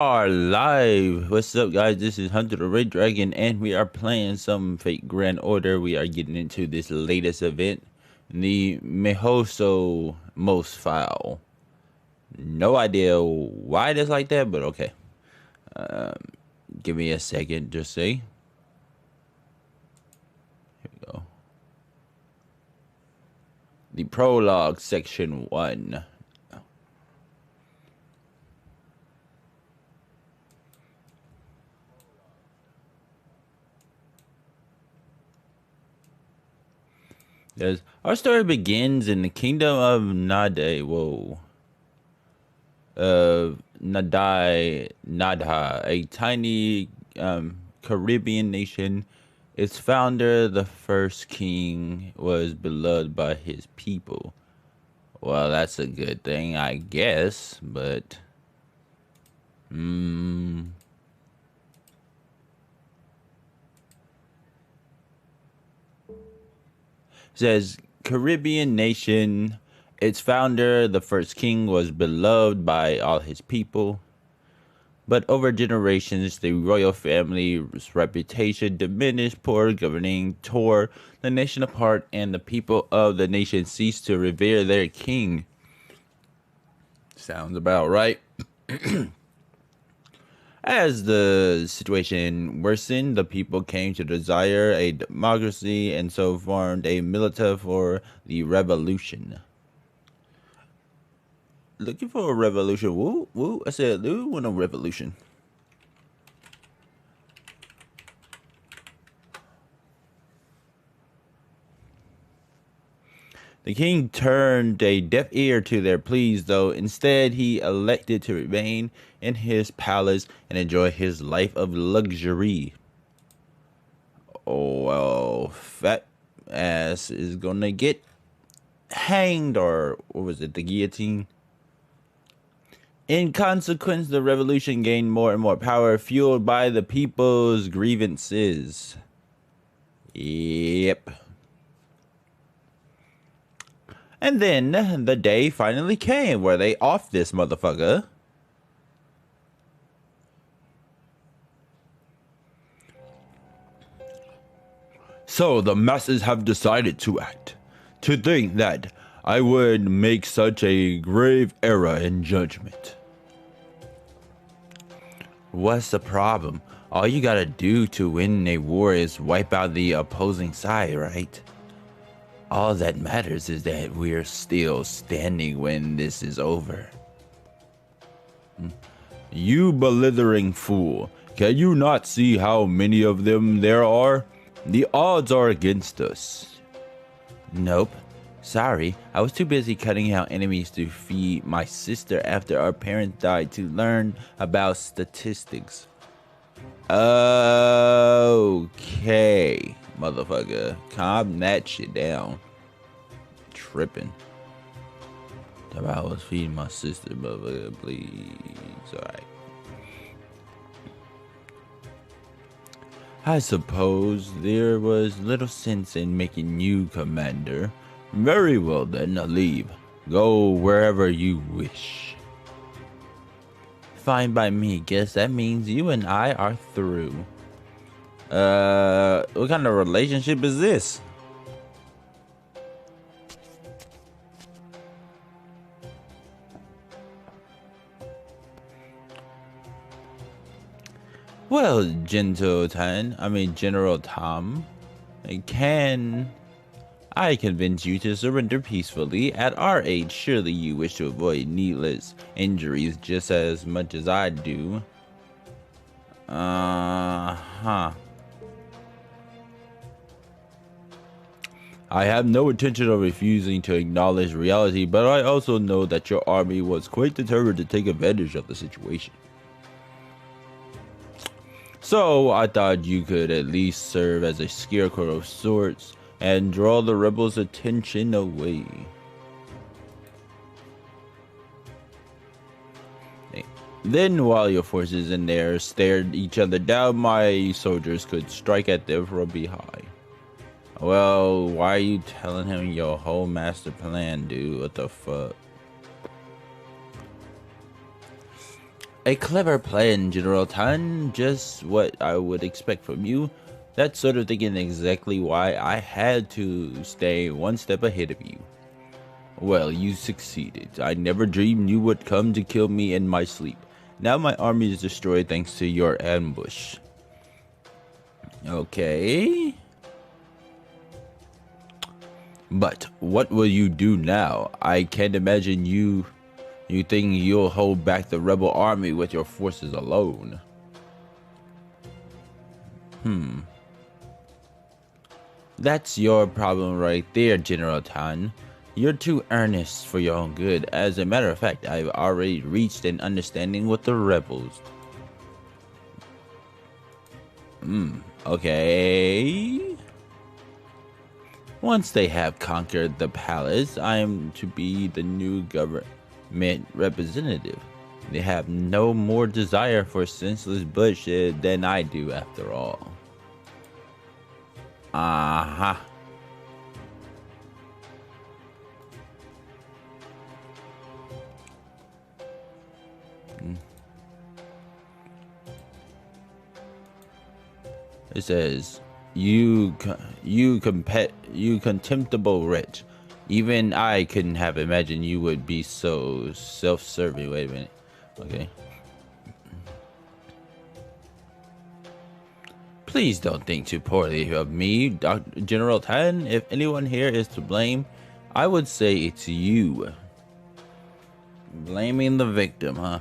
Are live. What's up, guys? This is Hunter the Red Dragon, and we are playing some fake Grand Order. We are getting into this latest event, the Meihousou Most Foul. No idea why it is like that, but okay. Give me a second, just say. Here we go. The prologue, section 1. Our story begins in the kingdom of Nade. Whoa. Nadha, a tiny Caribbean nation. Its founder, the first king, was beloved by his people. Well, that's a good thing, I guess, but says Caribbean nation. Its founder, the first king, was beloved by all his people. But over generations, the royal family's reputation diminished, poor governing tore the nation apart, and the people of the nation ceased to revere their king. Sounds about right. As the situation worsened, the people came to desire a democracy and so formed a militia for the revolution. Looking for a revolution. Woo, woo. I said, we want a revolution. The king turned a deaf ear to their pleas, though. Instead, he elected to remain in his palace and enjoy his life of luxury. Oh, well, fat ass is gonna get hanged, or what was it, the guillotine? In consequence, the revolution gained more and more power, fueled by the people's grievances. Yep. And then the day finally came where they offed this motherfucker. So the masses have decided to act. To think that I would make such a grave error in judgment. What's the problem? All you gotta do to win a war is wipe out the opposing side, right? All that matters is that we're still standing when this is over. You blithering fool. Can you not see how many of them there are? The odds are against us. Nope. Sorry, I was too busy cutting out enemies to feed my sister after our parents died to learn about statistics. Okay, motherfucker. Calm that shit down. Tripping. I was feeding my sister, motherfucker, please. Alright. I suppose there was little sense in making you commander. Very well then, leave. Go wherever you wish. Fine by me. Guess that means you and I are through. What kind of relationship is this? Well, General Tom, can I convince you to surrender peacefully? At our age, surely you wish to avoid needless injuries just as much as I do. I have no intention of refusing to acknowledge reality, but I also know that your army was quite determined to take advantage of the situation. So I thought you could at least serve as a scarecrow of sorts and draw the rebels' attention away. Then while your forces in there stared each other down, my soldiers could strike at them from behind. Well, why are you telling him your whole master plan, dude? What the fuck? A clever plan, General Tan. Just what I would expect from you. That sort of thinking exactly why I had to stay one step ahead of you. Well, you succeeded. I never dreamed you would come to kill me in my sleep. Now my army is destroyed thanks to your ambush. Okay. But what will you do now? I can't imagine you think you'll hold back the rebel army with your forces alone. That's your problem right there, General Tan. You're too earnest for your own good. As a matter of fact, I've already reached an understanding with the rebels. Okay. Once they have conquered the palace, I am to be the new government representative. They have no more desire for senseless bloodshed than I do, after all. Aha. It says, you contemptible wretch. Even I couldn't have imagined you would be so self-serving. Wait a minute. Okay. Please don't think too poorly of me, Dr. General Tan. If anyone here is to blame, I would say it's you. Blaming the victim, huh?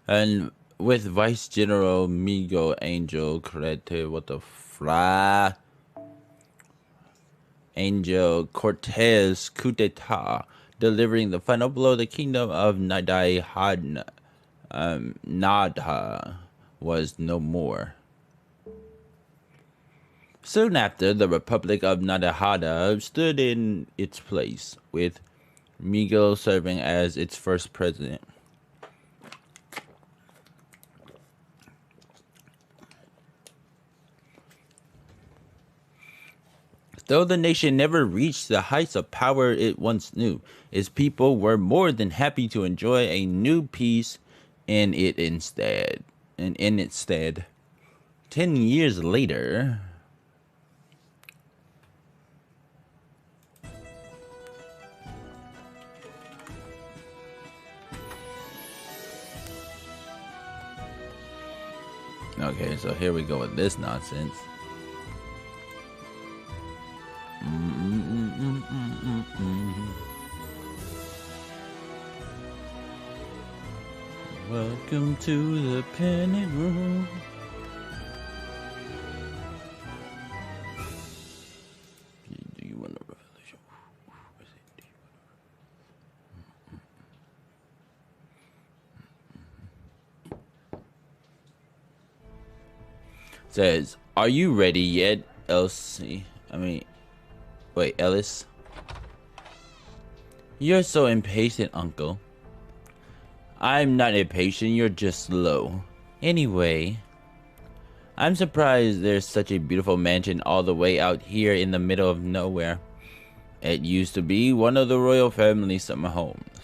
And with Vice General Miguel Angel Cortez, what the fly? Angel Cortez coup d'etat, delivering the final blow, the kingdom of Nadha was no more. Soon after, the Republic of Nadahada stood in its place, with Miguel serving as its first president. Though the nation never reached the heights of power it once knew, its people were more than happy to enjoy a new peace in its stead. 10 years later, okay, so here we go with this nonsense. Welcome to the panic room. Do you want a revelation? Says, are you ready yet, Elsie? Wait, Ellis? You're so impatient, Uncle. I'm not impatient, you're just slow. Anyway, I'm surprised there's such a beautiful mansion all the way out here in the middle of nowhere. It used to be one of the royal family's summer homes.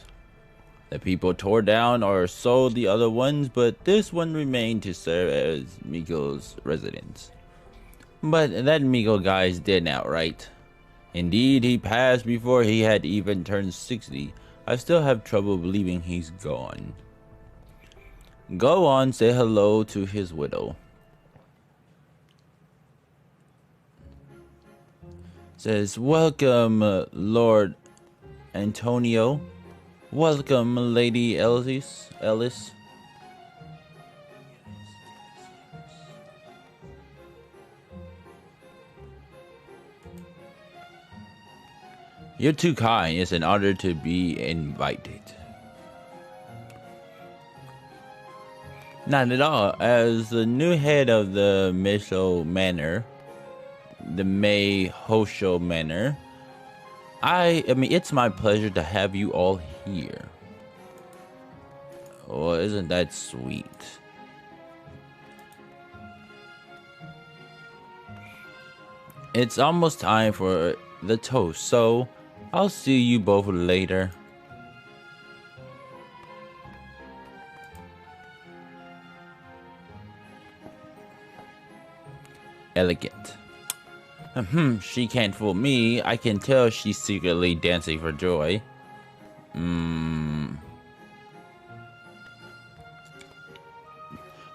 The people tore down or sold the other ones, but this one remained to serve as Miguel's residence. But that Miguel guy is dead now, right? Indeed, he passed before he had even turned 60. I still have trouble believing he's gone. Go on, say hello to his widow. Says, welcome, Lord Antonio. Welcome, Lady Ellis. You're too kind. It's an honor to be invited. Not at all. As the new head of the Meihousou Manor, the Meihousou Manor, I mean, it's my pleasure to have you all here. Well, isn't that sweet? It's almost time for the toast, so I'll see you both later. Elegant. She can't fool me. I can tell she's secretly dancing for joy.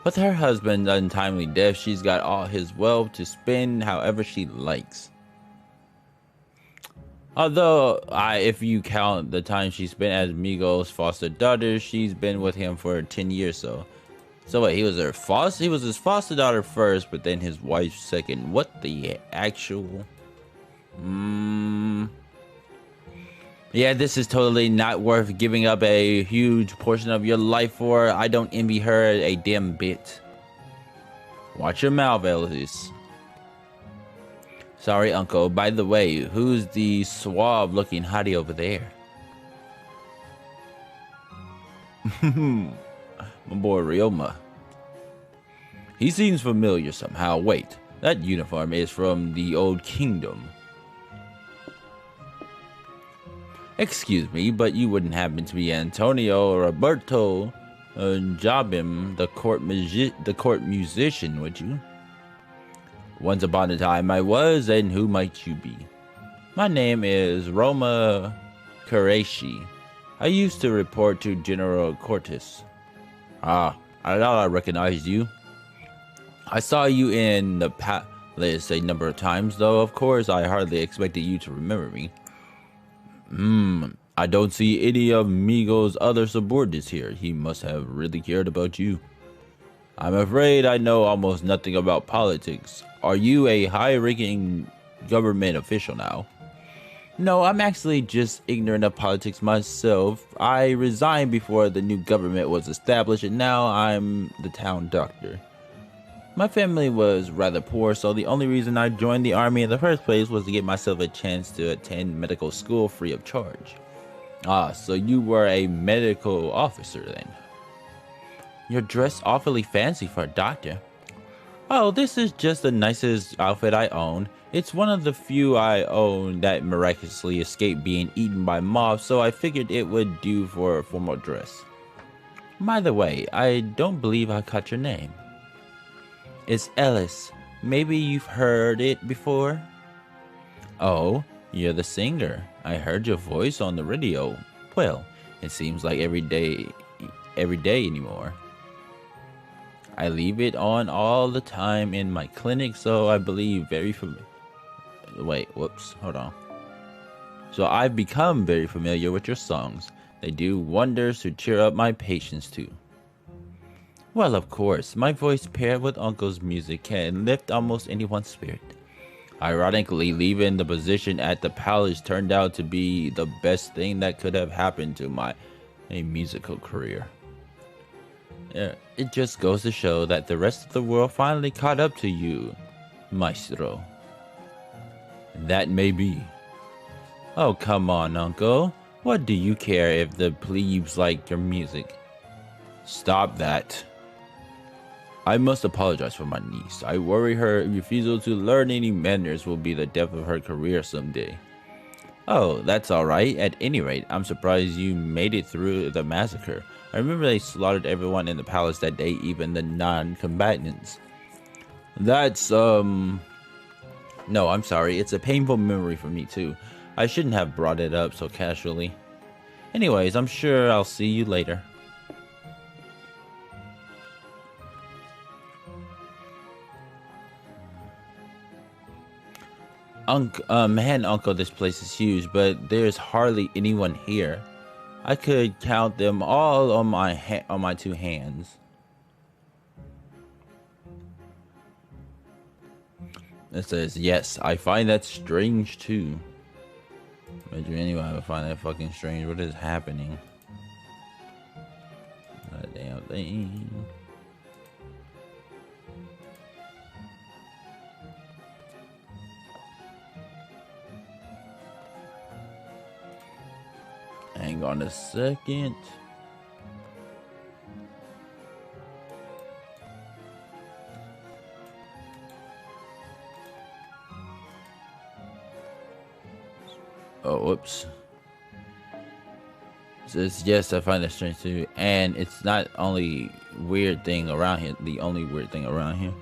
With her husband's untimely death, she's got all his wealth to spend however she likes. Although, if you count the time she spent as Meihousou's foster daughter, she's been with him for 10 years. So wait, he was his foster daughter first, but then his wife second. What the actual? Yeah, this is totally not worth giving up a huge portion of your life for. I don't envy her a damn bit. Watch your mouth, Ellis. Sorry, Uncle. By the way, who's the suave-looking hottie over there? My boy Ryoma. He seems familiar somehow. Wait, that uniform is from the Old Kingdom. Excuse me, but you wouldn't happen to be Antonio or Roberto Jobim, the court musician, would you? Once upon a time I was, and who might you be? My name is Roma Qureshi. I used to report to General Cortes. Ah, I thought I recognized you. I saw you in the palace a number of times, though of course I hardly expected you to remember me. I don't see any of Meihousou's other subordinates here. He must have really cared about you. I'm afraid I know almost nothing about politics. Are you a high-ranking government official now? No, I'm actually just ignorant of politics myself. I resigned before the new government was established, and now I'm the town doctor. My family was rather poor, so the only reason I joined the army in the first place was to give myself a chance to attend medical school free of charge. Ah, so you were a medical officer then? You're dressed awfully fancy for a doctor. Oh, this is just the nicest outfit I own. It's one of the few I own that miraculously escaped being eaten by moths, so I figured it would do for a formal dress. By the way, I don't believe I caught your name. It's Ellis. Maybe you've heard it before? Oh, you're the singer. I heard your voice on the radio. Well, it seems like every day anymore. I leave it on all the time in my clinic, so I believe very familiar. Wait, whoops, hold on. So I've become very familiar with your songs. They do wonders to cheer up my patients too. Well, of course, my voice paired with Uncle's music can lift almost anyone's spirit. Ironically, leaving the position at the palace turned out to be the best thing that could have happened to my musical career. It just goes to show that the rest of the world finally caught up to you, Maestro. That may be. Oh, come on, Uncle. What do you care if the plebes like your music? Stop that. I must apologize for my niece. I worry her refusal to learn any manners will be the death of her career someday. Oh, that's alright. At any rate, I'm surprised you made it through the massacre. I remember they slaughtered everyone in the palace that day, even the non-combatants. That's, no, I'm sorry. It's a painful memory for me, too. I shouldn't have brought it up so casually. Anyways, I'm sure I'll see you later. Man, Uncle, this place is huge, but there's hardly anyone here. I could count them all on my two hands. It says, yes, I find that strange too. But anyway, I find that fucking strange. What is happening? That damn thing. Hang on a second. Oh, whoops. Says yes, I find that strange too, and it's not only weird thing around here. The only weird thing around here.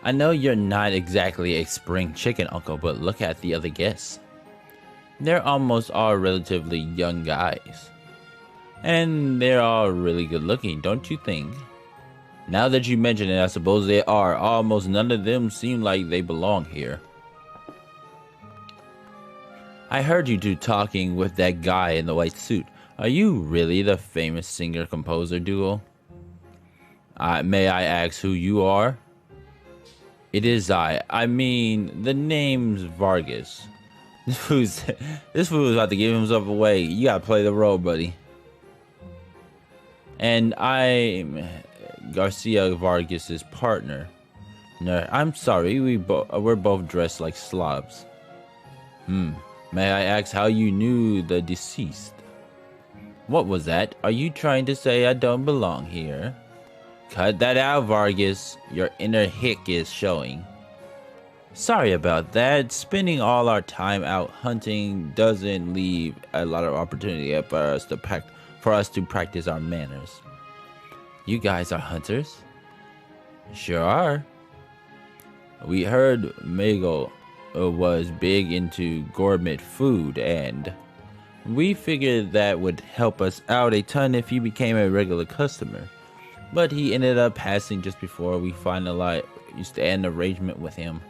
I know you're not exactly a spring chicken, Uncle, but look at the other guests. They're almost all relatively young guys, and they're all really good looking, don't you think? Now that you mention it, I suppose they are. Almost none of them seem like they belong here. I heard you two talking with that guy in the white suit. Are you really the famous singer-composer duo? May I ask who you are? It is I. I mean, the name's Vargas. This fool's about to give himself away. You gotta play the role, buddy. And I'm Garcia Vargas's partner. No, I'm sorry. We're both dressed like slobs. May I ask how you knew the deceased? What was that? Are you trying to say I don't belong here? Cut that out, Vargas. Your inner hick is showing. Sorry about that. Spending all our time out hunting doesn't leave a lot of opportunity for us to practice our manners. You guys are hunters? Sure are. We heard Meihousou was big into gourmet food, and we figured that would help us out a ton if he became a regular customer. But he ended up passing just before we finalized an arrangement with him.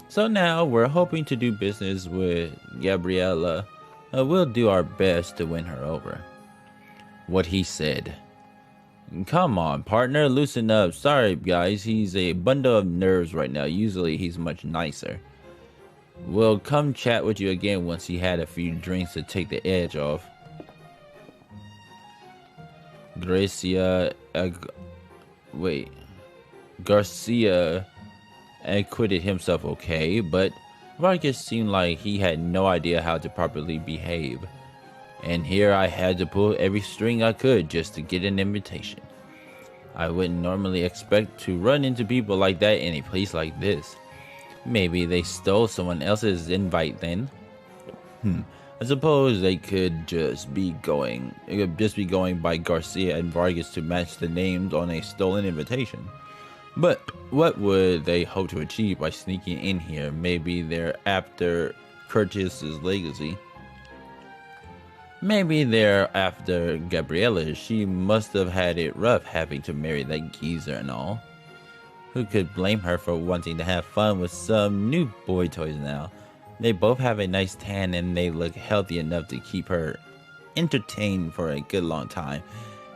So now we're hoping to do business with Gabriella. We'll do our best to win her over. What he said. Come on, partner, loosen up. Sorry, guys, he's a bundle of nerves right now. Usually he's much nicer. We'll come chat with you again once he had a few drinks to take the edge off. Garcia acquitted himself okay, but Vargas seemed like he had no idea how to properly behave. And here I had to pull every string I could just to get an invitation. I wouldn't normally expect to run into people like that in a place like this. Maybe they stole someone else's invite then. I suppose they could just be going by Garcia and Vargas to match the names on a stolen invitation. But what would they hope to achieve by sneaking in here? Maybe they're after Curtis's legacy. Maybe they're after Gabriella. She must have had it rough having to marry that geezer and all. Who could blame her for wanting to have fun with some new boy toys now? They both have a nice tan and they look healthy enough to keep her entertained for a good long time.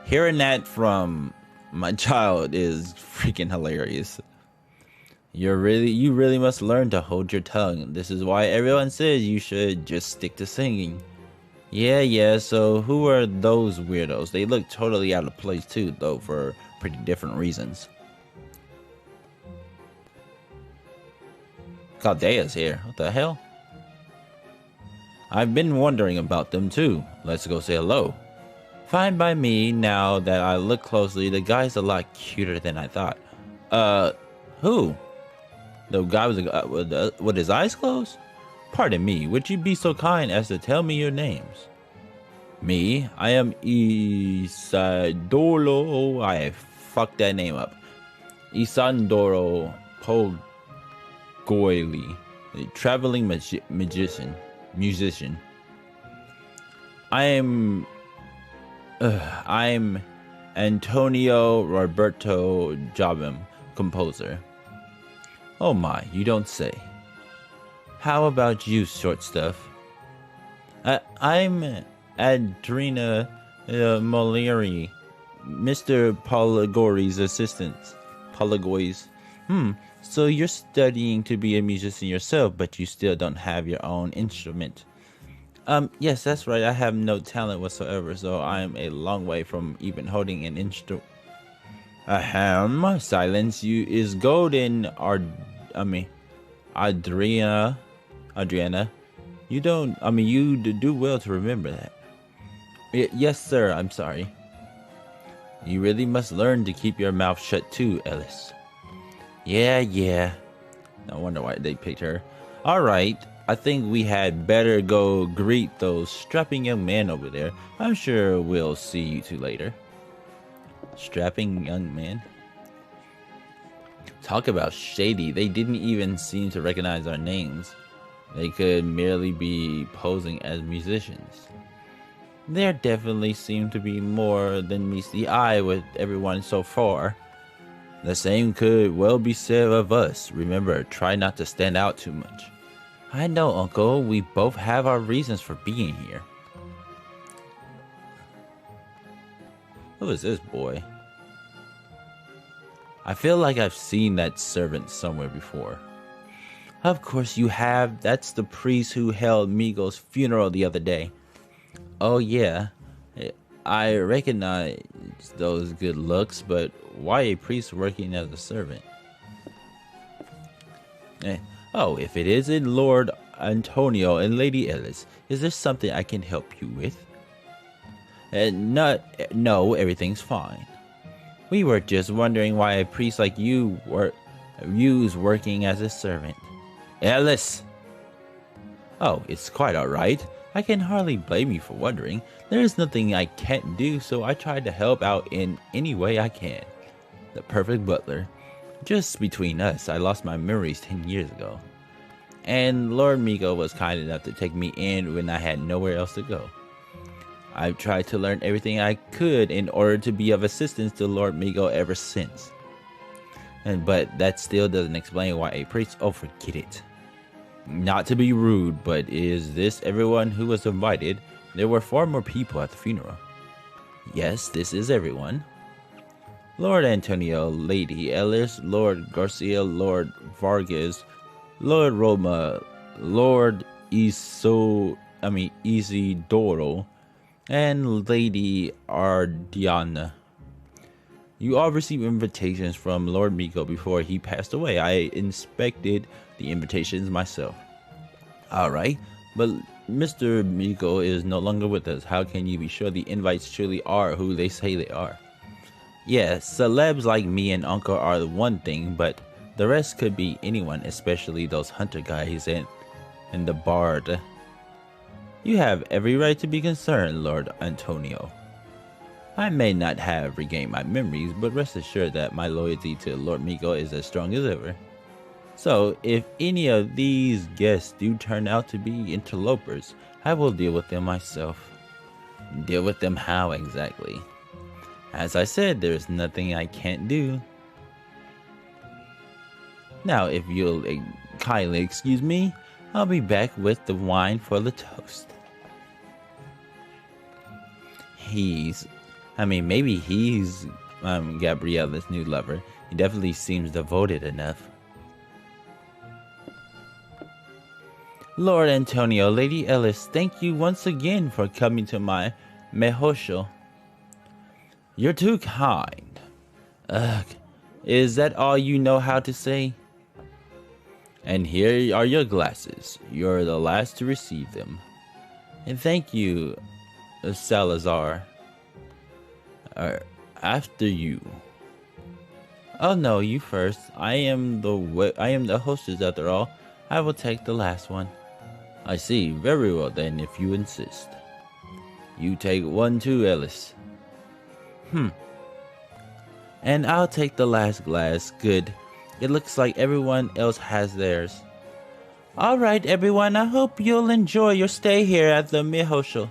Hearing that from my child is freaking hilarious. You really must learn to hold your tongue. This is why everyone says you should just stick to singing. Yeah, so who are those weirdos? They look totally out of place too, though, for pretty different reasons. Caldea's here. What the hell? I've been wondering about them too. Let's go say hello. Fine by me. Now that I look closely, the guy's a lot cuter than I thought. Who? The guy with his eyes closed? Pardon me, would you be so kind as to tell me your names? Me? I am Isadoro. I fucked that name up. Isandoro Polgoili, a traveling musician. I'm Antonio Roberto Jobim, composer. Oh my, you don't say. How about you, short stuff? I'm Adrina Moleri, Mr. Polagori's assistant. Polagoy's. So you're studying to be a musician yourself, but you still don't have your own instrument. Yes, that's right. I have no talent whatsoever, so I'm a long way from even holding an instrument. Ahem, silence you is golden, Adriana, you do well to remember that. Yes, sir, I'm sorry. You really must learn to keep your mouth shut too, Ellis. Yeah. No wonder why they picked her. Alright, I think we had better go greet those strapping young men over there. I'm sure we'll see you two later. Strapping young man? Talk about shady. They didn't even seem to recognize our names. They could merely be posing as musicians. There definitely seemed to be more than meets the eye with everyone so far. The same could well be said of us. Remember, try not to stand out too much. I know, Uncle. We both have our reasons for being here. Who is this boy? I feel like I've seen that servant somewhere before. Of course you have. That's the priest who held Migo's funeral the other day. Oh yeah, I recognize those good looks, but why a priest working as a servant? Oh, if it isn't Lord Antonio and Lady Ellis, is there something I can help you with? No, everything's fine. We were just wondering why a priest like you was working as a servant. Ellis! Oh, it's quite alright. I can hardly blame you for wondering. There is nothing I can't do, so I try to help out in any way I can. The perfect butler. Just between us, I lost my memories 10 years ago. And Lord Migo was kind enough to take me in when I had nowhere else to go. I've tried to learn everything I could in order to be of assistance to Lord Migo ever since. But that still doesn't explain why a priest... Oh, forget it. Not to be rude, but is this everyone who was invited? There were far more people at the funeral. Yes, this is everyone. Lord Antonio, Lady Ellis, Lord Garcia, Lord Vargas, Lord Roma, Lord Isidoro, and Lady Ardiana. You all received invitations from Lord Migo before he passed away. I inspected the invitations myself. Alright, but Mr. Migo is no longer with us. How can you be sure the invites truly are who they say they are? Yeah, celebs like me and Uncle are the one thing, but the rest could be anyone, especially those hunter guys and the bard. You have every right to be concerned, Lord Antonio. I may not have regained my memories, but rest assured that my loyalty to Lord Migo is as strong as ever. So, if any of these guests do turn out to be interlopers, I will deal with them myself. Deal with them how exactly? As I said, there is nothing I can't do. Now, if you'll kindly excuse me, I'll be back with the wine for the toast. Maybe he's Gabriella's new lover. He definitely seems devoted enough. Lord Antonio, Lady Ellis, thank you once again for coming to my Meihousou. You're too kind. Ugh, is that all you know how to say? And here are your glasses. You're the last to receive them. And thank you, Salazar. After you. Oh no, you first. I am the hostess after all. I will take the last one. I see. Very well then, if you insist. You take one too, Ellis. And I'll take the last glass. Good. It looks like everyone else has theirs. Alright everyone, I hope you'll enjoy your stay here at the Meihousou.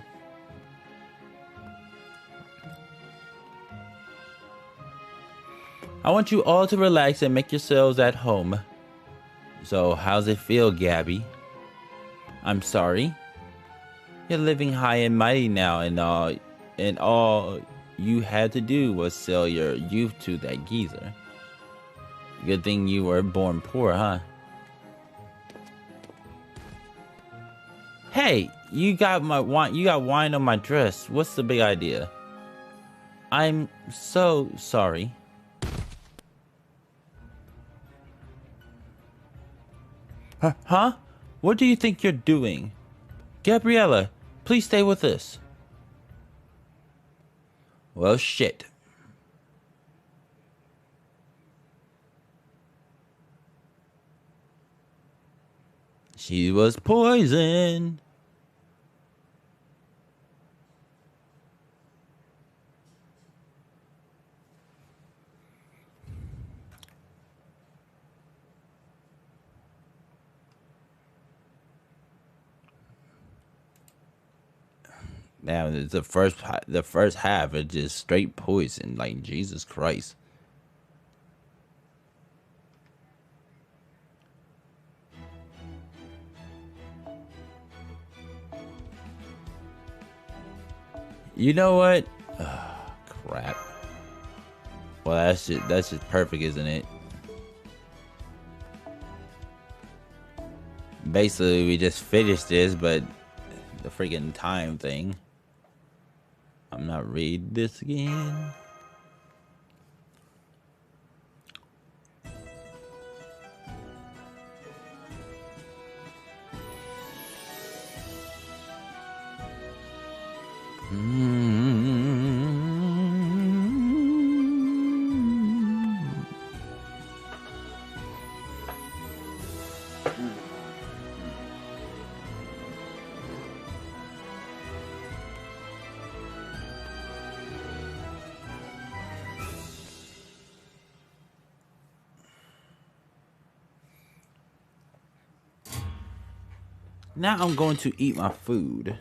I want you all to relax and make yourselves at home. So, how's it feel, Gabby? I'm sorry? You're living high and mighty now, and all you had to do was sell your youth to that geezer. Good thing you were born poor, huh? Hey, you got wine. You got wine on my dress. What's the big idea? I'm so sorry. Huh? What do you think you're doing? Gabriella, please stay with us. Well, shit. She was poison. Now the first half is just straight poison. Like Jesus Christ. You know what? Oh, crap. Well, that's just perfect, isn't it? Basically, we just finished this, but the freaking time thing. I'm not reading this again. Now I'm going to eat my food.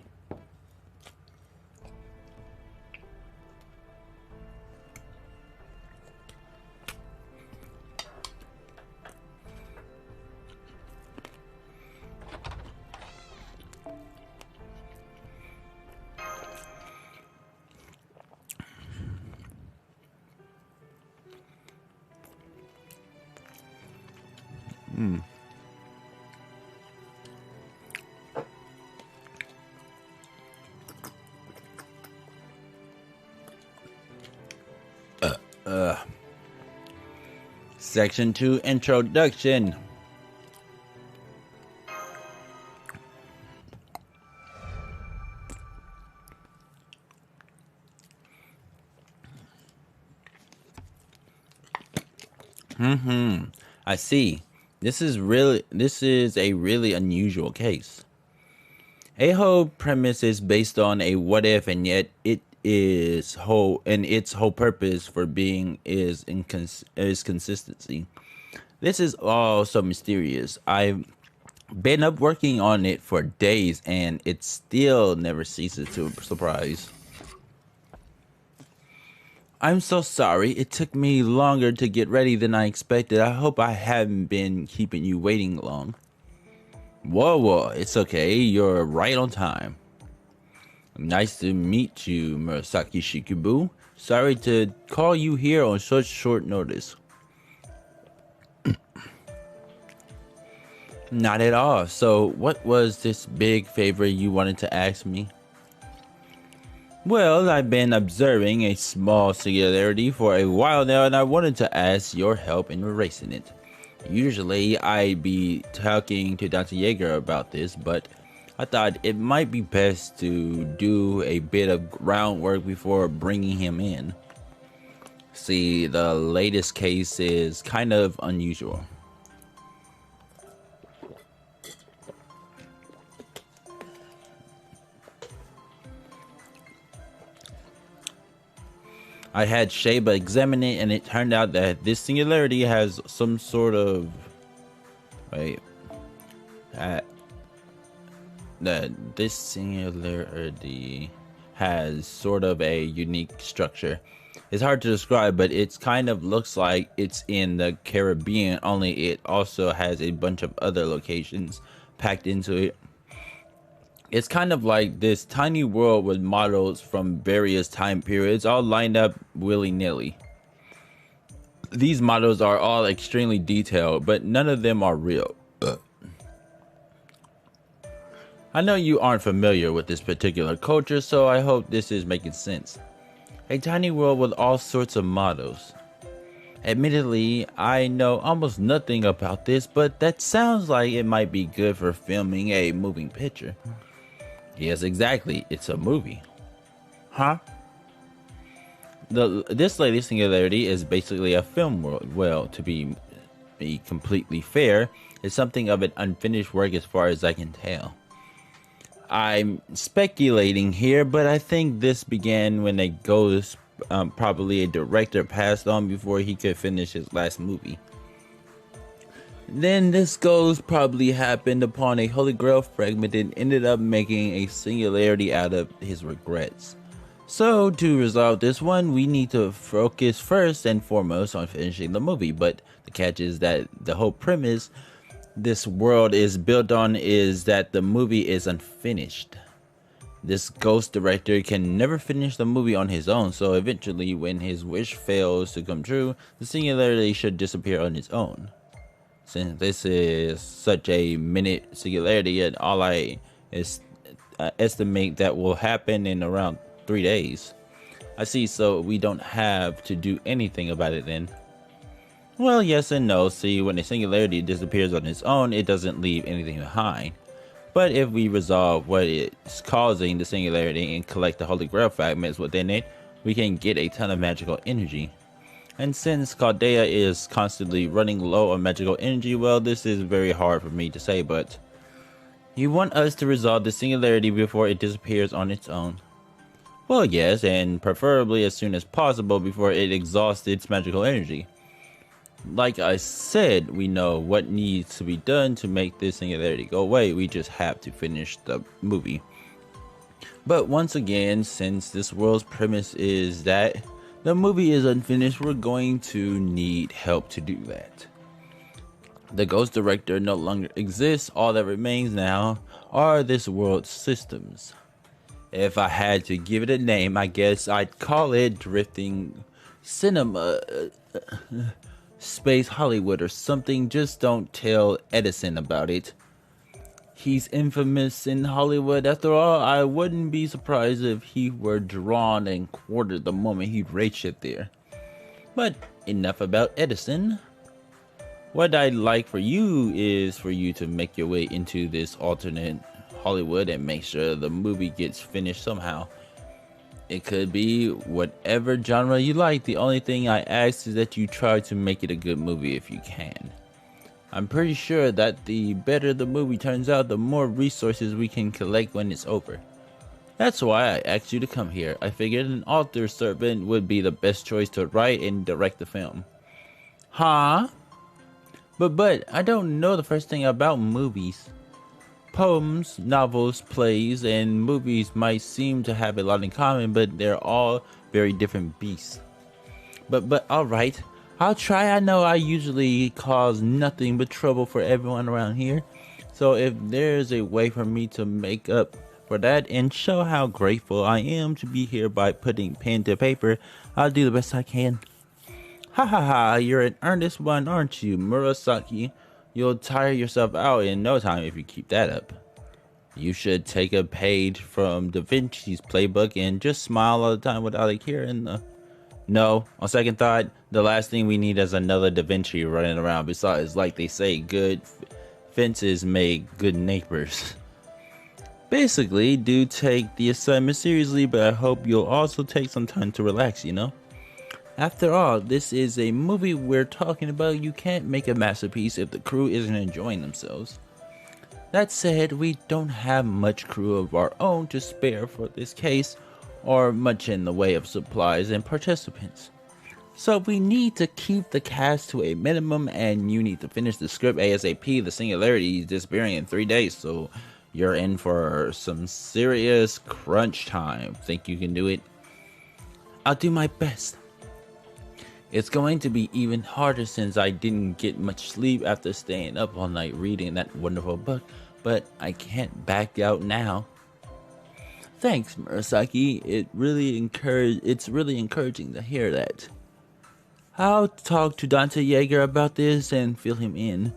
Section 2 Introduction. I see. This is a really unusual case. A whole premise is based on a what if, and yet its whole purpose for being is consistency. This is all so mysterious. I've been up working on it for days, and it still never ceases to surprise. I'm so sorry. It took me longer to get ready than I expected. I hope I haven't been keeping you waiting long. Whoa, it's okay. You're right on time. Nice to meet you, Murasaki Shikubu. Sorry to call you here on such short notice. Not at all. So, what was this big favor you wanted to ask me? Well, I've been observing a small singularity for a while now, and I wanted to ask your help in erasing it. Usually, I'd be talking to Dr. Yeager about this, but I thought it might be best to do a bit of groundwork before bringing him in. See, the latest case is kind of unusual. I had Sheba examine it, and it turned out that this singularity has some sort of... this singularity has sort of a unique structure. It's hard to describe, but it kind of looks like it's in the Caribbean, only it also has a bunch of other locations packed into it. It's kind of like this tiny world with models from various time periods all lined up willy-nilly. These models are all extremely detailed, but none of them are real. I know you aren't familiar with this particular culture, so I hope this is making sense. A tiny world with all sorts of models. Admittedly, I know almost nothing about this, but that sounds like it might be good for filming a moving picture. Yes, exactly. It's a movie. Huh? This latest singularity is basically a film world. Well, to be be completely fair, is something of an unfinished work as far as I can tell. I'm speculating here, but I think this began when a ghost, probably a director, passed on before he could finish his last movie. Then this ghost probably happened upon a Holy Grail fragment and ended up making a singularity out of his regrets. So to resolve this one, we need to focus first and foremost on finishing the movie, but the catch is that the whole premise this world is built on is that the movie is unfinished. This ghost director can never finish the movie on his own, so eventually when his wish fails to come true, the singularity should disappear on its own. Since this is such a minute singularity, and all I estimate that will happen in around 3 days. I see, so we don't have to do anything about it then. Well, yes and no. See, when a singularity disappears on its own, it doesn't leave anything behind. But if we resolve what is causing the singularity and collect the Holy Grail fragments within it, we can get a ton of magical energy. And since Chaldea is constantly running low on magical energy, well, this is very hard for me to say, but you want us to resolve the singularity before it disappears on its own. Well, yes, and preferably as soon as possible before it exhausts its magical energy. Like I said, we know what needs to be done to make this singularity go away. We just have to finish the movie. But once again, since this world's premise is that the movie is unfinished, we're going to need help to do that. The ghost director no longer exists. All that remains now are this world's systems. If I had to give it a name, I guess I'd call it Drifting Cinema, Space Hollywood or something. Just don't tell Edison about it. He's infamous in Hollywood. After all, I wouldn't be surprised if he were drawn and quartered the moment he reached it there. But enough about Edison. What I'd like for you is for you to make your way into this alternate Hollywood and make sure the movie gets finished somehow. It could be whatever genre you like. The only thing I ask is that you try to make it a good movie if you can. I'm pretty sure that the better the movie turns out, the more resources we can collect when it's over. That's why I asked you to come here. I figured an author servant would be the best choice to write and direct the film. Huh? But I don't know the first thing about movies. Poems, novels, plays, and movies might seem to have a lot in common, but they're all very different beasts. But alright, I'll try. I know I usually cause nothing but trouble for everyone around here. So if there's a way for me to make up for that and show how grateful I am to be here by putting pen to paper, I'll do the best I can. Ha ha ha, you're an earnest one, aren't you, Murasaki? You'll tire yourself out in no time if you keep that up. You should take a page from Da Vinci's playbook and just smile all the time without a care in the... No, on second thought, the last thing we need is another Da Vinci running around. Besides, like they say, good fences make good neighbors. Basically, do take the assignment seriously, but I hope you'll also take some time to relax, you know? After all, this is a movie we're talking about. You can't make a masterpiece if the crew isn't enjoying themselves. That said, we don't have much crew of our own to spare for this case, or much in the way of supplies and participants. So we need to keep the cast to a minimum, and you need to finish the script ASAP. The singularity is disappearing in 3 days, so you're in for some serious crunch time. Think you can do it? I'll do my best. It's going to be even harder since I didn't get much sleep after staying up all night reading that wonderful book, but I can't back out now. Thanks, Murasaki. It's really encouraging to hear that. I'll talk to Dante Yeager about this and fill him in.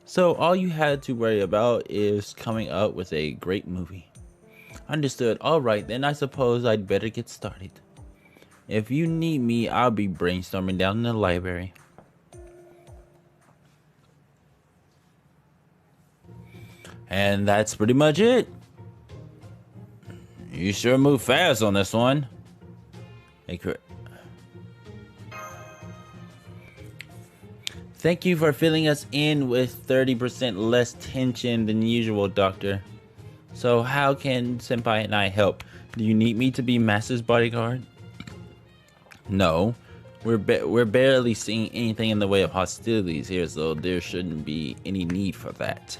So all you had to worry about is coming up with a great movie. Understood. Alright, then I suppose I'd better get started. If you need me, I'll be brainstorming down in the library. And that's pretty much it. You sure move fast on this one. Hey, Thank you for filling us in with 30% less tension than usual, Doctor. So how can Senpai and I help? Do you need me to be Master's bodyguard? No. We're barely seeing anything in the way of hostilities here, so there shouldn't be any need for that.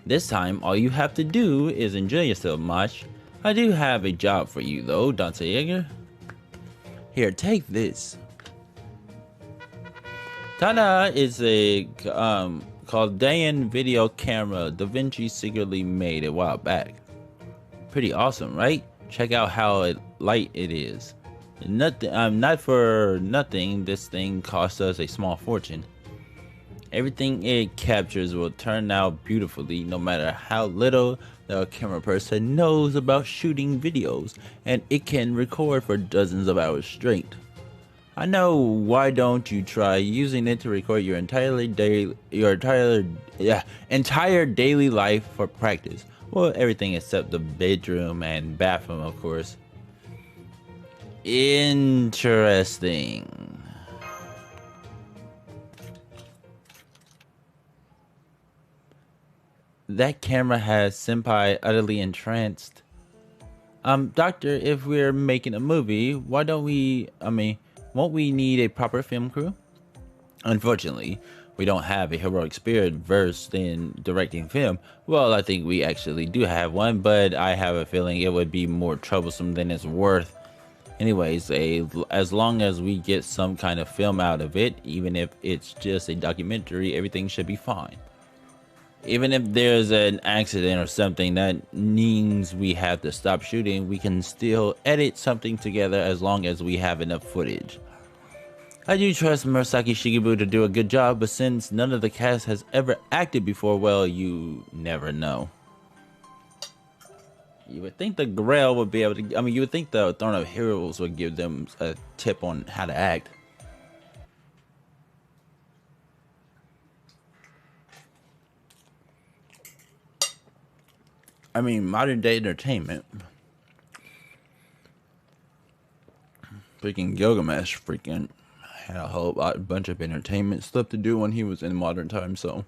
This time, all you have to do is enjoy yourself, Mosh. I do have a job for you, though, Dante Yeager. Here, take this. Ta-da! Is a Chaldean video camera Da Vinci secretly made a while back. Pretty awesome, right? Check out how light it is. Not for nothing, this thing cost us a small fortune. Everything it captures will turn out beautifully, no matter how little the camera person knows about shooting videos, and it can record for dozens of hours straight. I know. Why don't you try using it to record your entire daily life for practice? Well, everything except the bedroom and bathroom, of course. Interesting. That camera has Senpai utterly entranced. Doctor, if we're making a movie, why don't we, won't we need a proper film crew? Unfortunately, we don't have a heroic spirit versed in directing film. Well, I think we actually do have one, but I have a feeling it would be more troublesome than it's worth. Anyways, as long as we get some kind of film out of it, even if it's just a documentary, everything should be fine. Even if there's an accident or something that means we have to stop shooting, we can still edit something together as long as we have enough footage. I do trust Murasaki Shigebu to do a good job, but since none of the cast has ever acted before, well, you never know. You would think the Grail would be able to, you would think the Throne of Heroes would give them a tip on how to act. Modern day entertainment. Freaking Gilgamesh had a whole bunch of entertainment stuff to do when he was in modern times, so.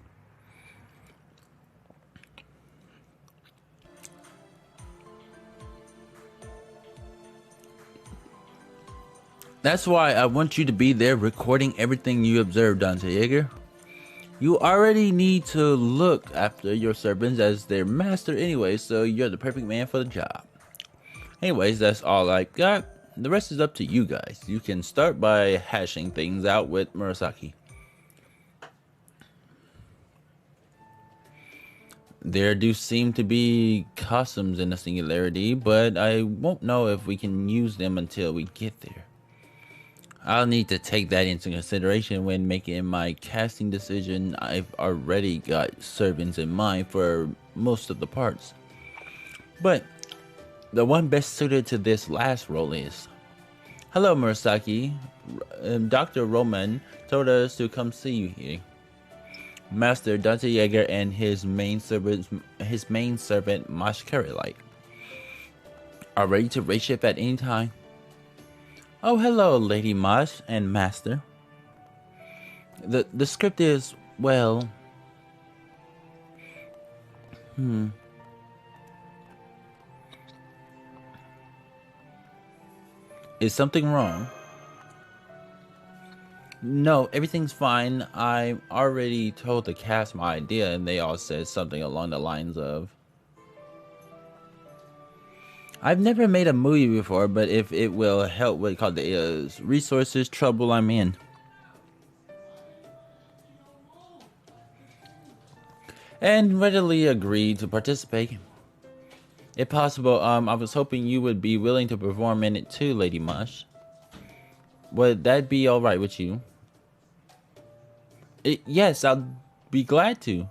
That's why I want you to be there recording everything you observe, Dante Yeager. You already need to look after your servants as their master anyway, so you're the perfect man for the job. Anyways, that's all I got. The rest is up to you guys. You can start by hashing things out with Murasaki. There do seem to be costumes in the Singularity, but I won't know if we can use them until we get there. I'll need to take that into consideration when making my casting decision. I've already got servants in mind for most of the parts, but the one best suited to this last role is... Hello, Murasaki. Dr. Roman told us to come see you here. Master Dante Yeager and his main servant Mosh Carolite are ready to raid ship at any time. Oh, hello, Lady Mosh and Master. The script is, well... Is something wrong? No, everything's fine. I already told the cast my idea and they all said something along the lines of... I've never made a movie before, but if it will help with the resources trouble I'm in. And readily agreed to participate. If possible, I was hoping you would be willing to perform in it too, Lady Mosh. Would that be alright with you? Yes, I'll be glad to.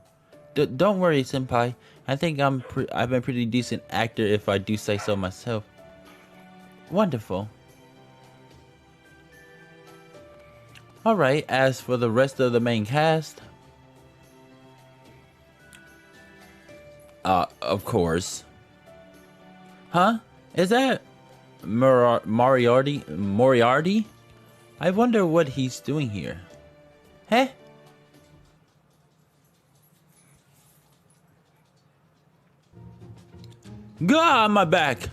Don't worry, Senpai. I think I'm a pretty decent actor if I do say so myself. Wonderful. Alright, as for the rest of the main cast... of course. Huh? Is that... Moriarty? I wonder what he's doing here. Heh? God, my back!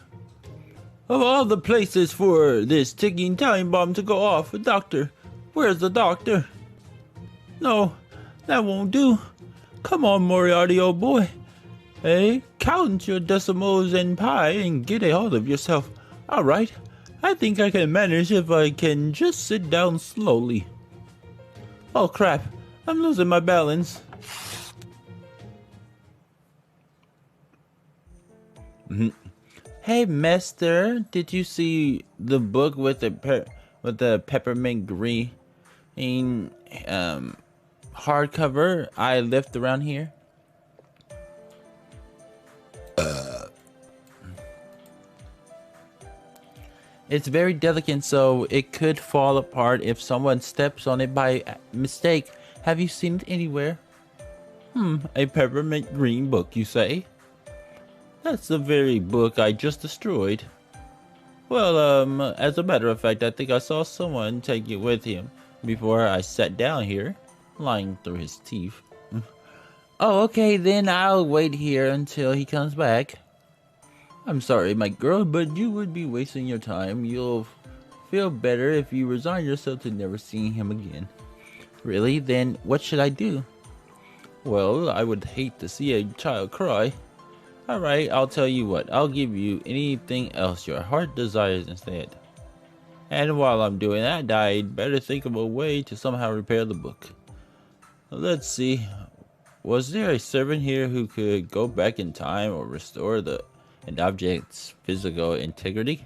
Of all the places for this ticking time bomb to go off, doctor, where's the doctor? No, that won't do. Come on, Moriarty, old boy. Hey, count your decimals and pi and get a hold of yourself. All right, I think I can manage if I can just sit down slowly. Oh crap, I'm losing my balance. Hey, mister, did you see the book with the peppermint green hardcover I left around here? It's very delicate, so it could fall apart if someone steps on it by mistake. Have you seen it anywhere? A peppermint green book, you say? That's the very book I just destroyed. Well, as a matter of fact, I think I saw someone take it with him before I sat down here, lying through his teeth. Oh, okay, then I'll wait here until he comes back. I'm sorry, my girl, but you would be wasting your time. You'll feel better if you resign yourself to never seeing him again. Really? Then what should I do? Well, I would hate to see a child cry. Alright, I'll tell you what. I'll give you anything else your heart desires instead. And while I'm doing that, I'd better think of a way to somehow repair the book. Let's see. Was there a servant here who could go back in time or restore an object's physical integrity?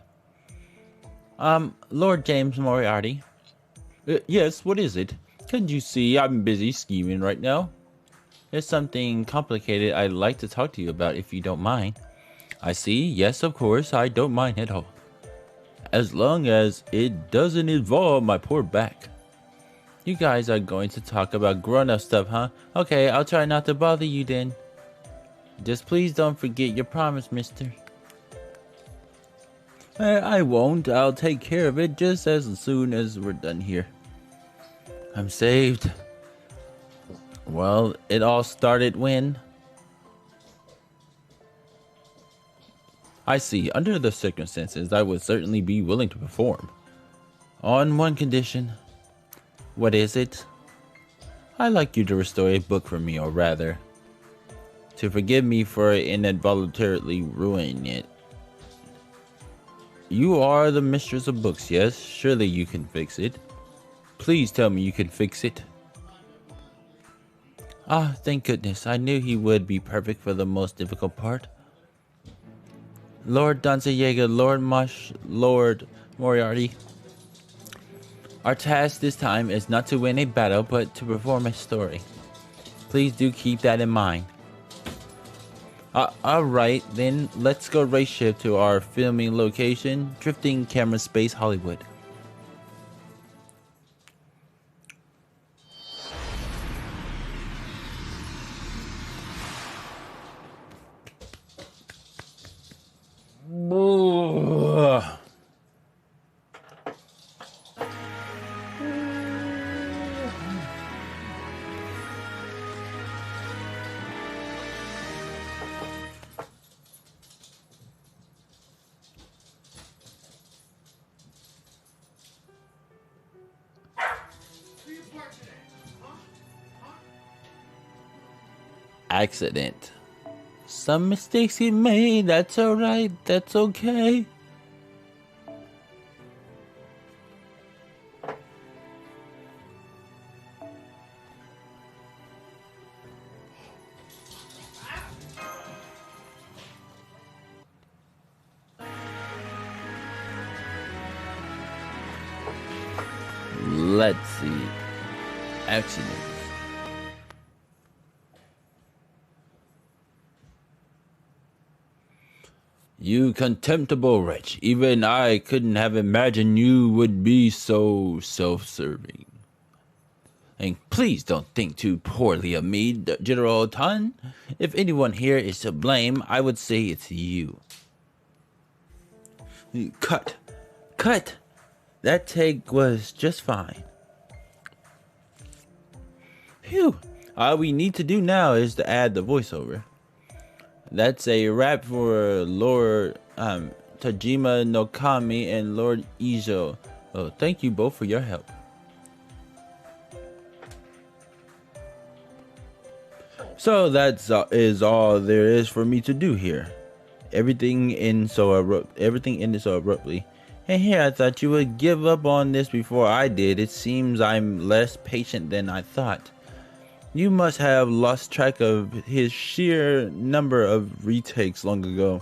Lord James Moriarty. Yes, what is it? Can't you see I'm busy scheming right now? There's something complicated I'd like to talk to you about if you don't mind. I see. Yes, of course, I don't mind at all. As long as it doesn't involve my poor back. You guys are going to talk about grown-up stuff, huh? Okay, I'll try not to bother you then. Just please don't forget your promise, mister. I won't. I'll take care of it just as soon as we're done here. I'm saved. Well, it all started when... I see. Under the circumstances, I would certainly be willing to perform. On one condition. What is it? I'd like you to restore a book for me, or rather, to forgive me for involuntarily ruining it. You are the mistress of books, yes? Surely you can fix it. Please tell me you can fix it. Ah, thank goodness. I knew he would be perfect for the most difficult part. Lord Danzayega, Lord Moriarty. Our task this time is not to win a battle, but to perform a story. Please do keep that in mind. Alright, then let's go race ship to our filming location, Drifting Camera Space, Hollywood. Accident. Some mistakes he made, that's alright, that's okay. Let's see. Accidents. You contemptible wretch. Even I couldn't have imagined you would be so self-serving. And please don't think too poorly of me, General Tan. If anyone here is to blame, I would say it's you. Cut. Cut. That take was just fine. Phew. All we need to do now is to add the voiceover. That's a wrap for Lord Tajima no Kami and Lord Izo. Oh, thank you both for your help. So is all there is for me to do here. Everything ended so abruptly. And here I thought you would give up on this before I did. It seems I'm less patient than I thought. You must have lost track of his sheer number of retakes long ago.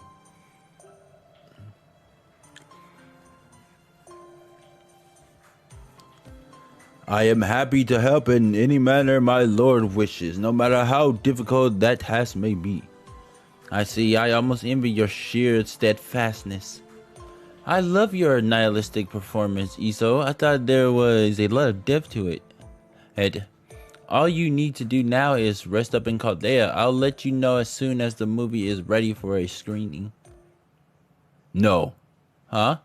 I am happy to help in any manner my lord wishes, no matter how difficult that task may be. I see, I almost envy your sheer steadfastness. I love your nihilistic performance, Iso. I thought there was a lot of depth to it. And all you need to do now is rest up in Chaldea. I'll let you know as soon as the movie is ready for a screening. No. Huh?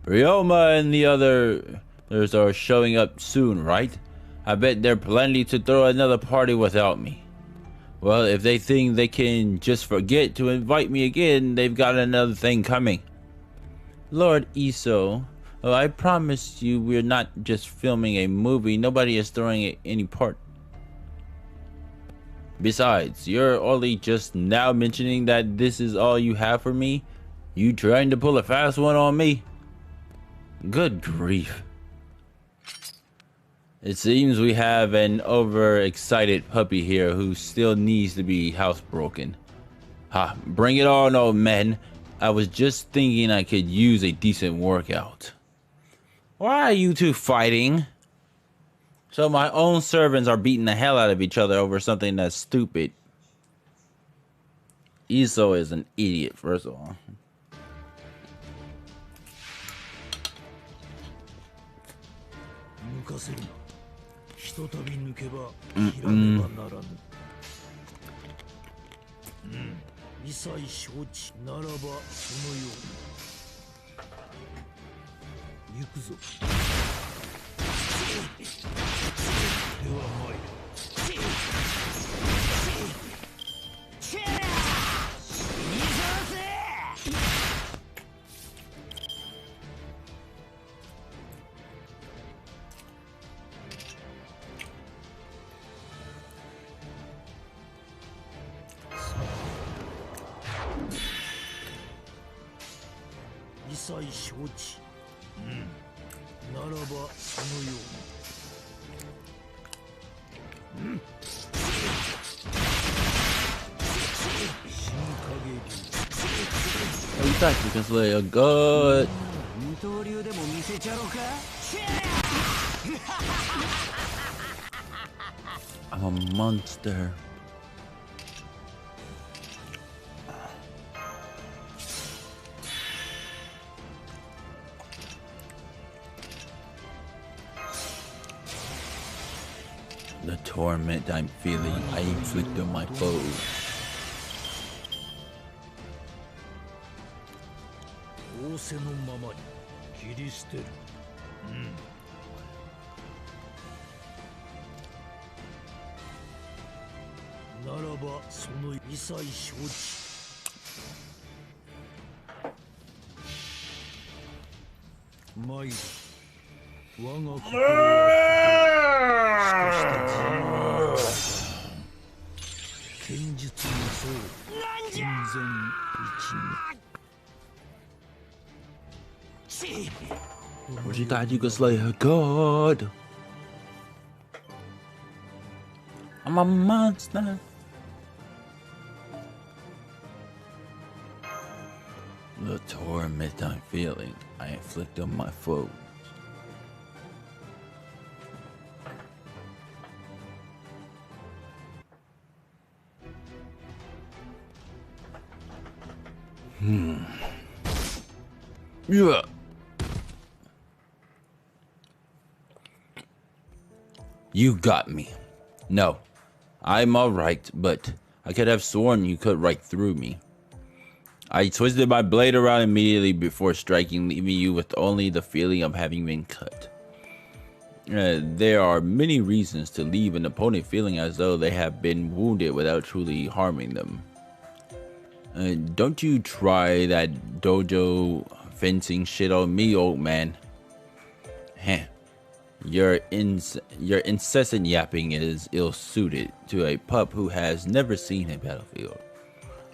Ryoma and the others are showing up soon, right? I bet they're planning to throw another party without me. Well, if they think they can just forget to invite me again, they've got another thing coming. Lord Iso, I promise you we're not just filming a movie. Nobody is throwing any part. Besides, you're only just now mentioning that this is all you have for me? You trying to pull a fast one on me? Good grief. It seems we have an overexcited puppy here who still needs to be housebroken. Ha, bring it on, old man. I was just thinking I could use a decent workout. Why are you two fighting? So my own servants are beating the hell out of each other over something that's stupid. Iso is an idiot, first of all. You thought you can slay a god. I'm a monster. The torment I'm feeling, I inflict on my foes. Well, you thought you could slay her god. I'm a monster. The torment I'm feeling, I inflict on my foes. Yeah. You got me. No, I'm alright, but I could have sworn you cut right through me. I twisted my blade around immediately before striking, leaving you with only the feeling of having been cut. There are many reasons to leave an opponent feeling as though they have been wounded without truly harming them. Don't you try that dojo fencing shit on me, old man. Heh. Your incessant yapping is ill-suited to a pup who has never seen a battlefield.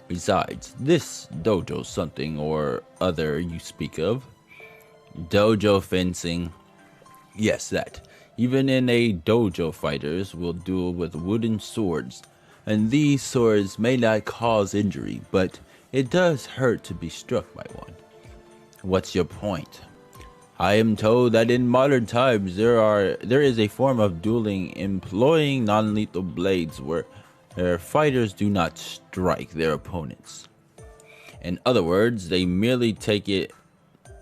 Besides, this dojo something or other you speak of. Dojo fencing. Yes, that. Even in a dojo, fighters will duel with wooden swords, and these swords may not cause injury, but it does hurt to be struck by one. What's your point? I am told that in modern times there is a form of dueling employing non-lethal blades where fighters do not strike their opponents. In other words, they merely take it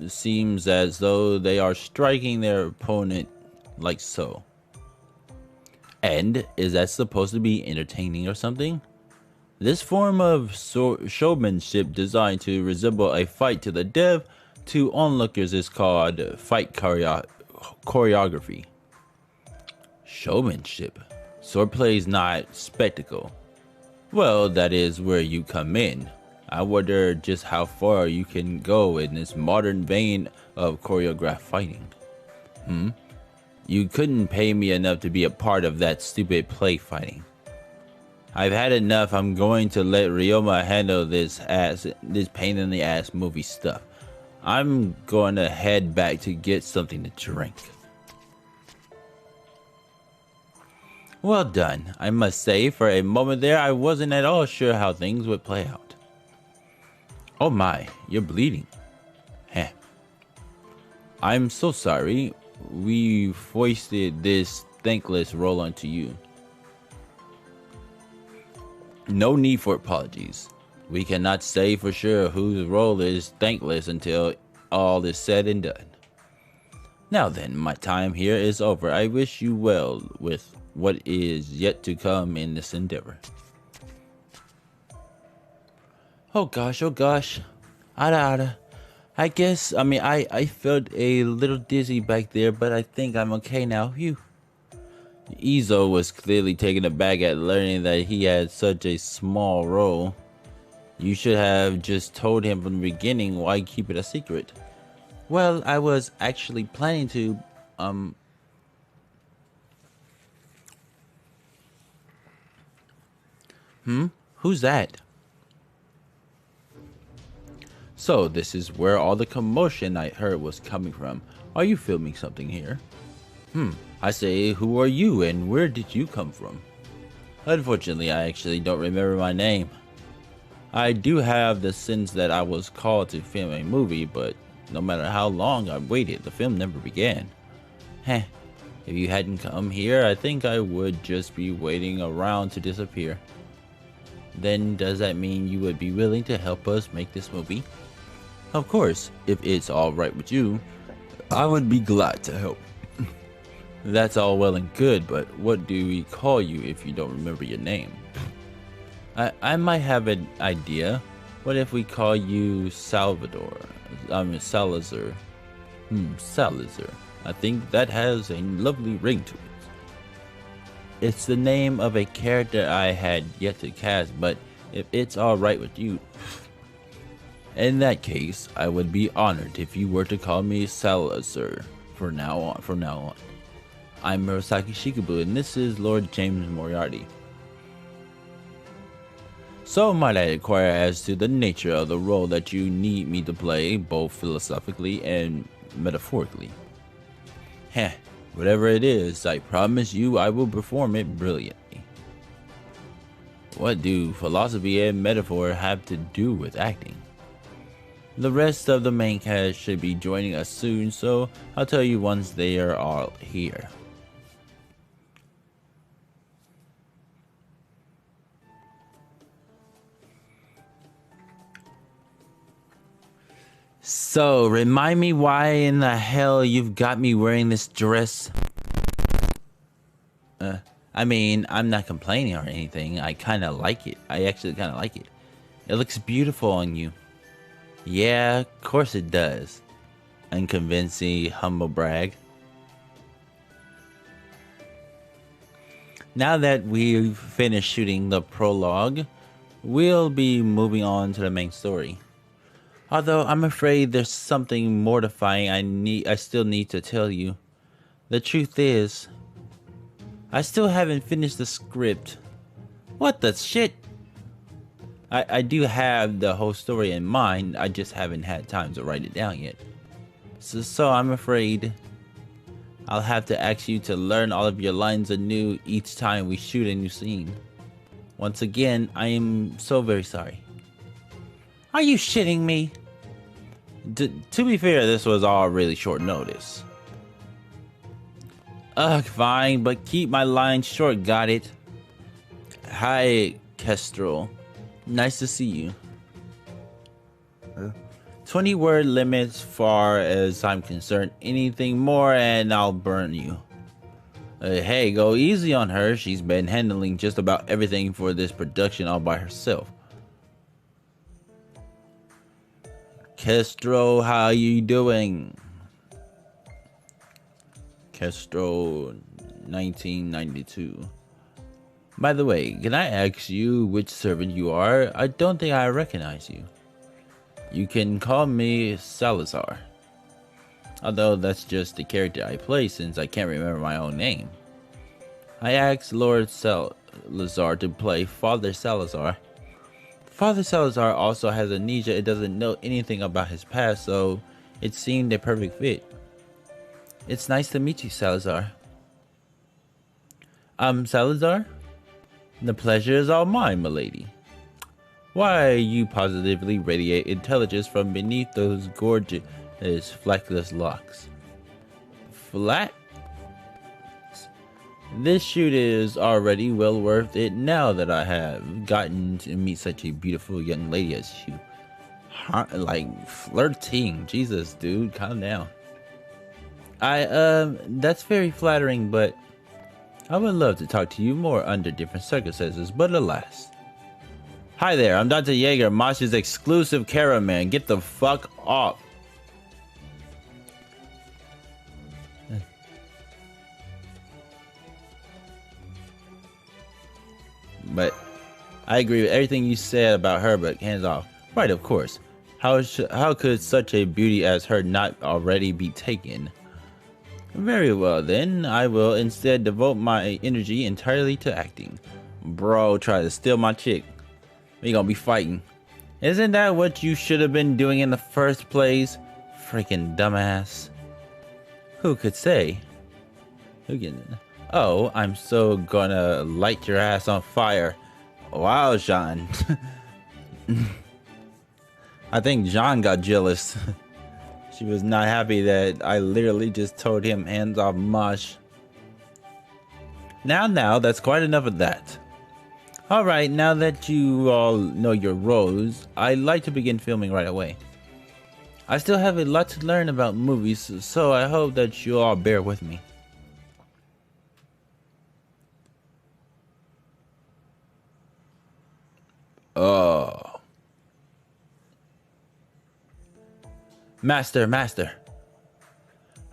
seems as though they are striking their opponent like so. And is that supposed to be entertaining or something? This form of showmanship designed to resemble a fight to the death to onlookers is called fight choreography. Showmanship. Swordplay is not spectacle. Well, that is where you come in. I wonder just how far you can go in this modern vein of choreographed fighting. You couldn't pay me enough to be a part of that stupid play fighting. I've had enough. I'm going to let Ryoma handle this pain in the ass movie stuff. I'm going to head back to get something to drink. Well done. I must say, for a moment there, I wasn't at all sure how things would play out. Oh my, you're bleeding. Heh. I'm so sorry. We foisted this thankless role onto you. No need for apologies. We cannot say for sure whose role is thankless until all is said and done. Now then, my time here is over. I wish you well with what is yet to come in this endeavor. Oh gosh, oh gosh. Ada. I guess, I felt a little dizzy back there, but I think I'm okay now. Phew. Izo was clearly taken aback at learning that he had such a small role. You should have just told him from the beginning. Why keep it a secret? Well, I was actually planning to, Who's that? So, this is where all the commotion I heard was coming from. Are you filming something here? I say, who are you and where did you come from? Unfortunately, I actually don't remember my name. I do have the sense that I was called to film a movie, but no matter how long I waited, the film never began. Heh, if you hadn't come here, I think I would just be waiting around to disappear. Then does that mean you would be willing to help us make this movie? Of course, if it's alright with you, I would be glad to help. That's all well and good, but what do we call you if you don't remember your name? I might have an idea. What if we call you Salvador? Salazar. Salazar. I think that has a lovely ring to it. It's the name of a character I had yet to cast, but if it's alright with you, in that case, I would be honored if you were to call me Salazar from now on. I'm Murasaki Shikabu, and this is Lord James Moriarty. So might I inquire as to the nature of the role that you need me to play, both philosophically and metaphorically? Heh, whatever it is, I promise you I will perform it brilliantly. What do philosophy and metaphor have to do with acting? The rest of the main cast should be joining us soon, so I'll tell you once they are all here. So, remind me why in the hell you've got me wearing this dress? I'm not complaining or anything. I kinda like it. I actually kinda like it. It looks beautiful on you. Yeah, of course it does. Unconvincing humble brag. Now that we've finished shooting the prologue, we'll be moving on to the main story. Although I'm afraid there's something mortifying I still need to tell you. The truth is, I still haven't finished the script. What the shit? I do have the whole story in mind, I just haven't had time to write it down yet. So I'm afraid I'll have to ask you to learn all of your lines anew each time we shoot a new scene. Once again, I am so very sorry. Are you shitting me? To be fair, this was all really short notice. Ugh, fine, but keep my lines short, got it? Hi, Kestrel. Nice to see you. 20 word limit as far as I'm concerned. Anything more and I'll burn you. Hey, go easy on her. She's been handling just about everything for this production all by herself. Kestrel, how you doing? Kestrel 1992. By the way, can I ask you which servant you are? I don't think I recognize you. You can call me Salazar. Although that's just the character I play since I can't remember my own name. I asked Lord Salazar to play Father Salazar. Father Salazar also has amnesia. It doesn't know anything about his past, so it seemed a perfect fit. It's nice to meet you, Salazar. Salazar? The pleasure is all mine, milady. Why, you positively radiate intelligence from beneath those gorgeous, fleckless locks. Flat? This shoot is already well worth it now that I have gotten to meet such a beautiful young lady as you. Like, flirting. Jesus, dude, calm down. That's very flattering, but I would love to talk to you more under different circumstances, but alas. Hi there, I'm Dr. Yeager, Mosh's exclusive cameraman. Get the fuck off. But I agree with everything you said about her, but hands off. Right, of course. How could such a beauty as her not already be taken? Very well then, I will instead devote my energy entirely to acting. Bro, try to steal my chick. We gonna be fighting. Isn't that what you should have been doing in the first place? Freaking dumbass. Who could say? Oh, I'm so gonna light your ass on fire. Wow, Jean. I think Jean got jealous. She was not happy that I literally just told him hands off Mosh. Now, that's quite enough of that. Alright, now that you all know your roles, I'd like to begin filming right away. I still have a lot to learn about movies, so I hope that you all bear with me. Oh. Master.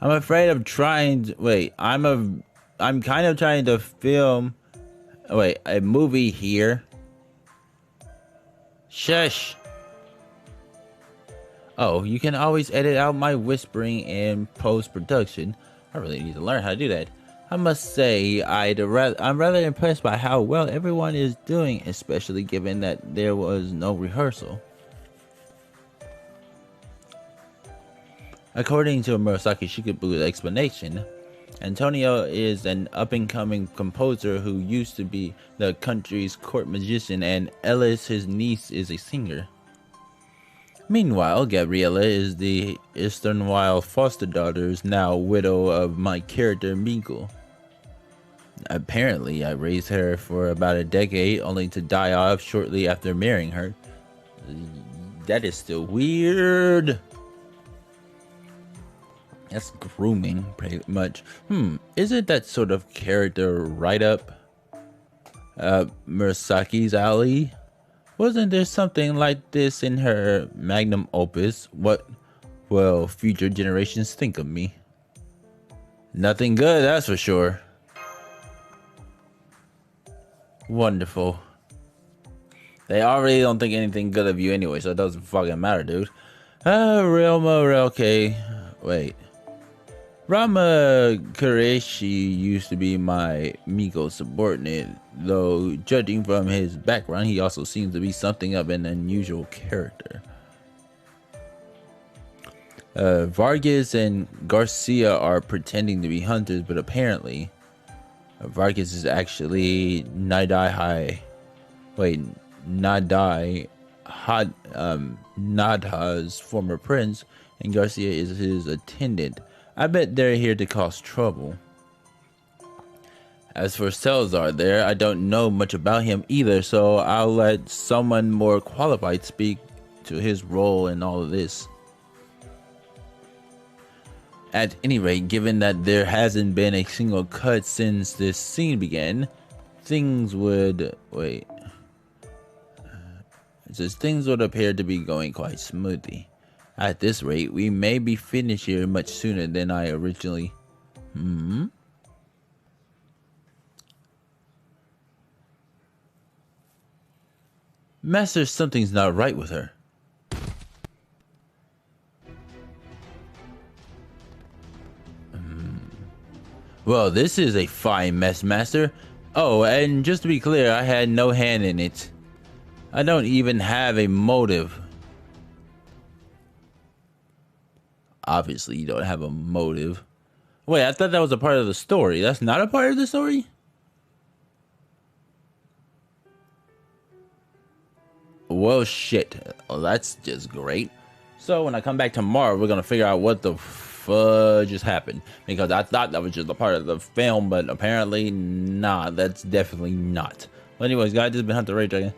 I'm afraid of trying to, wait, I'm kind of trying to film, a movie here. Shush. Oh, you can always edit out my whispering in post-production. I really need to learn how to do that. I must say, I'm rather impressed by how well everyone is doing, especially given that there was no rehearsal. According to Murasaki Shikabu's explanation, Antonio is an up-and-coming composer who used to be the country's court magician, and Ellis, his niece, is a singer. Meanwhile, Gabriella is the erstwhile foster daughter's now widow of my character Miguel. Apparently, I raised her for about a decade, only to die off shortly after marrying her. That is still weird. That's grooming, pretty much. Isn't that sort of character right up Murasaki's alley? Wasn't there something like this in her magnum opus? What will future generations think of me? Nothing good, that's for sure. Wonderful. They already don't think anything good of you anyway, so it doesn't fucking matter, dude. Okay. Wait. Rama Kureishi used to be my Miko subordinate, though judging from his background, he also seems to be something of an unusual character. Vargas and Garcia are pretending to be hunters, but apparently Vargas is actually Nadai's former prince, and Garcia is his attendant. I bet they're here to cause trouble. As for Salazar there, I don't know much about him either, so I'll let someone more qualified speak to his role in all of this. At any rate, given that there hasn't been a single cut since this scene began, things would appear to be going quite smoothly. At this rate, we may be finished here much sooner than I originally... Master, something's not right with her. Well, this is a fine mess, Master. Oh, and just to be clear, I had no hand in it. I don't even have a motive. Obviously, you don't have a motive. Wait, I thought that was a part of the story. That's not a part of the story? Well, shit. Well, that's just great. So, when I come back tomorrow, we're going to figure out what the fudge just happened. Because I thought that was just a part of the film, but apparently, nah, that's definitely not. Well, anyways, guys, this has been Hunter Ray Dragon.